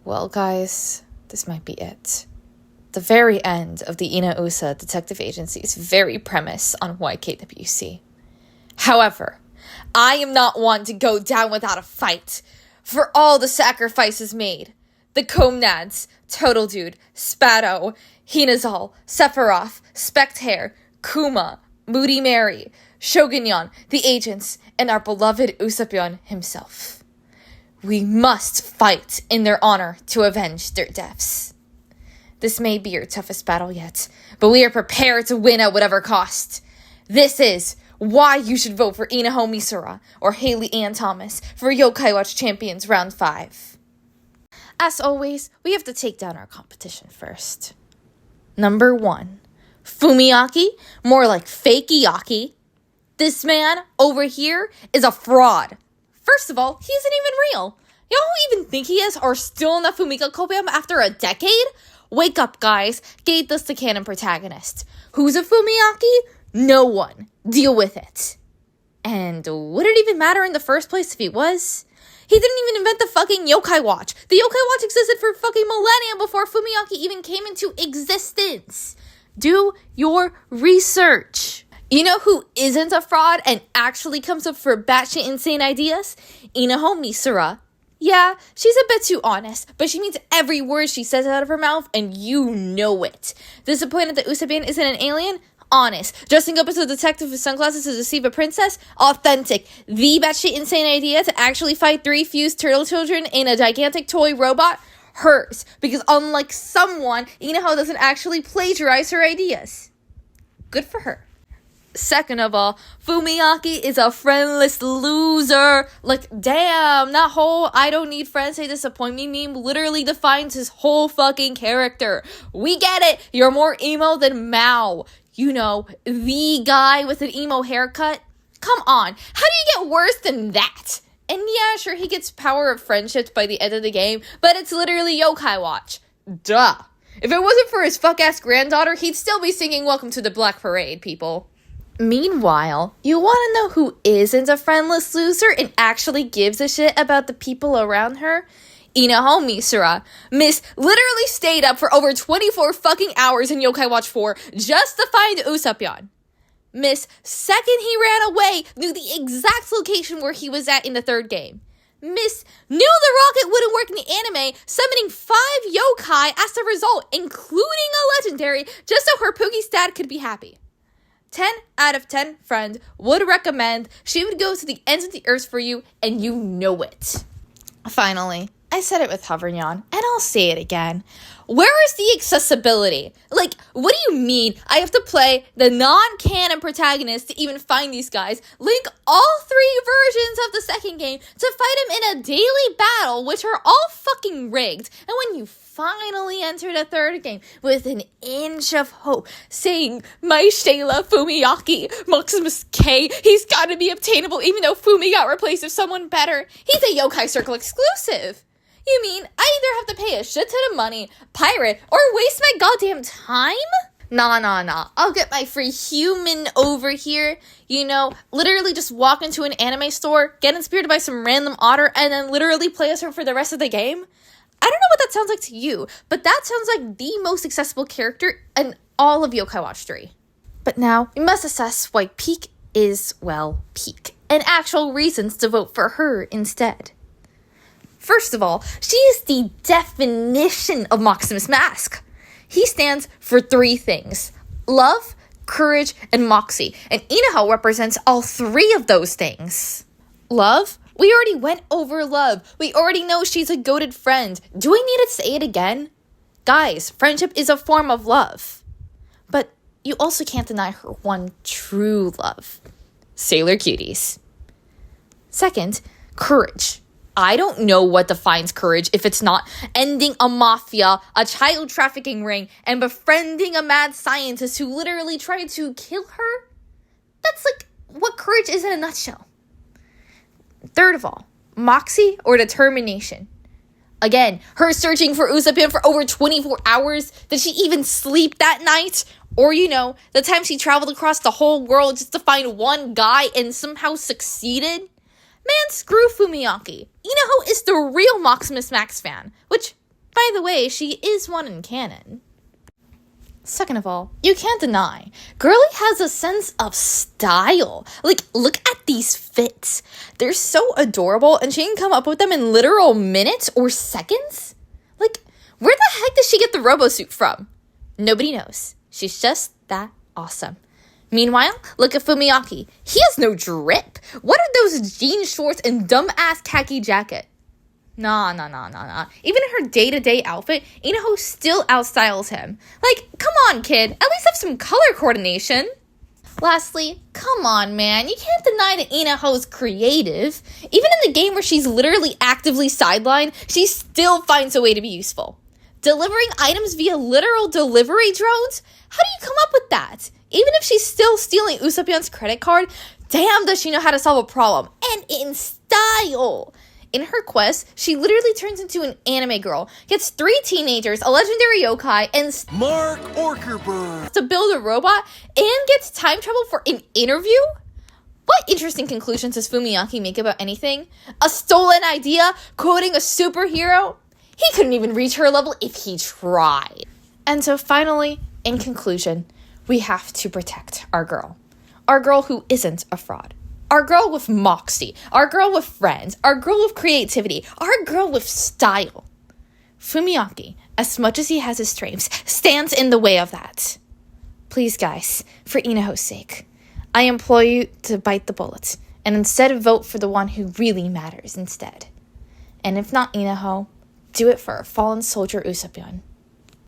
Well, guys, this might be it. The very end of the Inaho Detective Agency's very premise on YKWC. However, I am not one to go down without a fight. For all the sacrifices made, the Comnads, Total Dude, Spado, Hinazal, Sephiroth, Spectair, Kuma, Moody Mary, Shogunyan, the agents, and our beloved Usopp himself. We must fight in their honor to avenge their deaths. This may be your toughest battle yet, but we are prepared to win at whatever cost. This is why you should vote for Inaho Misora or Haley Ann Thomas for Yokai Watch Champions Round 5. As always, we have to take down our competition first. Number 1, Fumiaki, more like Fakeiyaki. This man over here is a fraud. First of all, he isn't even real. Y'all who even think he is are still in the Fumika Kobyam after a decade? Wake up, guys. Gate this the canon protagonist. Who's a Fumiaki? No one. Deal with it. And would it even matter in the first place if he was? He didn't even invent the fucking Yokai Watch. The Yokai Watch existed for fucking millennia before Fumiaki even came into existence. Do your research. You know who isn't a fraud and actually comes up for batshit insane ideas? Inaho Misora. Yeah, she's a bit too honest, but she means every word she says out of her mouth, and you know it. Disappointed that Usopp isn't an alien? Honest. Dressing up as a detective with sunglasses to deceive a princess? Authentic. The batshit insane idea to actually fight 3 fused turtle children in a gigantic toy robot? Hers. Because unlike someone, Inaho doesn't actually plagiarize her ideas. Good for her. Second of all, Fumiaki is a friendless loser. Like, damn, that whole I don't need friends, they disappoint me meme literally defines his whole fucking character. We get it. You're more emo than Mao. You know, the guy with an emo haircut. Come on. How do you get worse than that? And yeah, sure, he gets power of friendship by the end of the game, but it's literally Yokai Watch. Duh. If it wasn't for his fuck-ass granddaughter, he'd still be singing Welcome to the Black Parade, people. Meanwhile, you want to know who isn't a friendless loser and actually gives a shit about the people around her? Inaho Misora. Miss literally stayed up for over 24 fucking hours in Yokai Watch 4 just to find Usopp. Miss, second he ran away, knew the exact location where he was at in the 3rd game. Miss knew the rocket wouldn't work in the anime, summoning 5 yokai as a result, including a legendary, just so her Pookie's dad could be happy. 10 out of 10 friend would recommend. She would go to the ends of the earth for you, and you know it. Finally, I said it with Hovernyan, and I'll say it again. Where is the accessibility? Like, what do you mean I have to play the non-canon protagonist to even find these guys, link all 3 versions of the 2nd game to fight him in a daily battle, which are all fucking rigged, and when you finally enter the 3rd game with an inch of hope, saying, my Shayla Fumiaki, Maximus K, he's gotta be obtainable even though Fumi got replaced with someone better. He's a Yokai Circle exclusive. You mean I either have to pay a shit ton of money, pirate, or waste my goddamn time? Nah. I'll get my free human over here. You know, literally just walk into an anime store, get inspired by some random otter, and then literally play as her for the rest of the game? I don't know what that sounds like to you, but that sounds like the most accessible character in all of Yokai Watch 3. But now, we must assess why Peak is, well, Peak, and actual reasons to vote for her instead. First of all, she is the definition of Maximus Mask. He stands for 3 things: love, courage, and moxie, and Inaho represents all 3 of those things. Love? We already went over love. We already know she's a goated friend. Do we need to say it again? Guys, friendship is a form of love. But you also can't deny her one true love: Sailor Cuties. Second, courage. I don't know what defines courage if it's not ending a mafia, a child trafficking ring, and befriending a mad scientist who literally tried to kill her. That's like what courage is in a nutshell. Third of all, moxie or determination. Again, her searching for Usopp for over 24 hours. Did she even sleep that night? Or, you know, the time she traveled across the whole world just to find one guy and somehow succeeded? Man, screw Fumiaki. Inaho is the real Maximus Max fan, which By the way, she is one in canon. Second of all, you can't deny, Girly has a sense of style. Like, look at these fits. They're so adorable, and she can come up with them in literal minutes or seconds. Like, where the heck did she get the robo-suit from? Nobody knows. She's just that awesome. Meanwhile, look at Fumiyaki. He has no drip. What are those jean shorts and dumb-ass khaki jacket? Nah. Even in her day-to-day outfit, Inaho still outstyles him. Like, come on, kid. At least have some color coordination. Lastly, come on, man. You can't deny that Inaho's creative. Even in the game where she's literally actively sidelined, she still finds a way to be useful. Delivering items via literal delivery drones? How do you come up with that? Even if she's still stealing Usapion's credit card, damn does she know how to solve a problem. And in style. In her quest, she literally turns into an anime girl, gets 3 teenagers, a legendary yokai, and Mark Orkerberg to build a robot, and gets time travel for an interview? What interesting conclusions does Fumiyaki make about anything? A stolen idea? Quoting a superhero? He couldn't even reach her level if he tried. And so finally, in conclusion, we have to protect our girl. Our girl who isn't a fraud. Our girl with moxie, our girl with friends, our girl with creativity, our girl with style. Fumiyaki, as much as he has his strengths, stands in the way of that. Please, guys, for Inaho's sake, I implore you to bite the bullet and instead vote for the one who really matters instead. And if not Inaho, do it for our fallen soldier Usapion.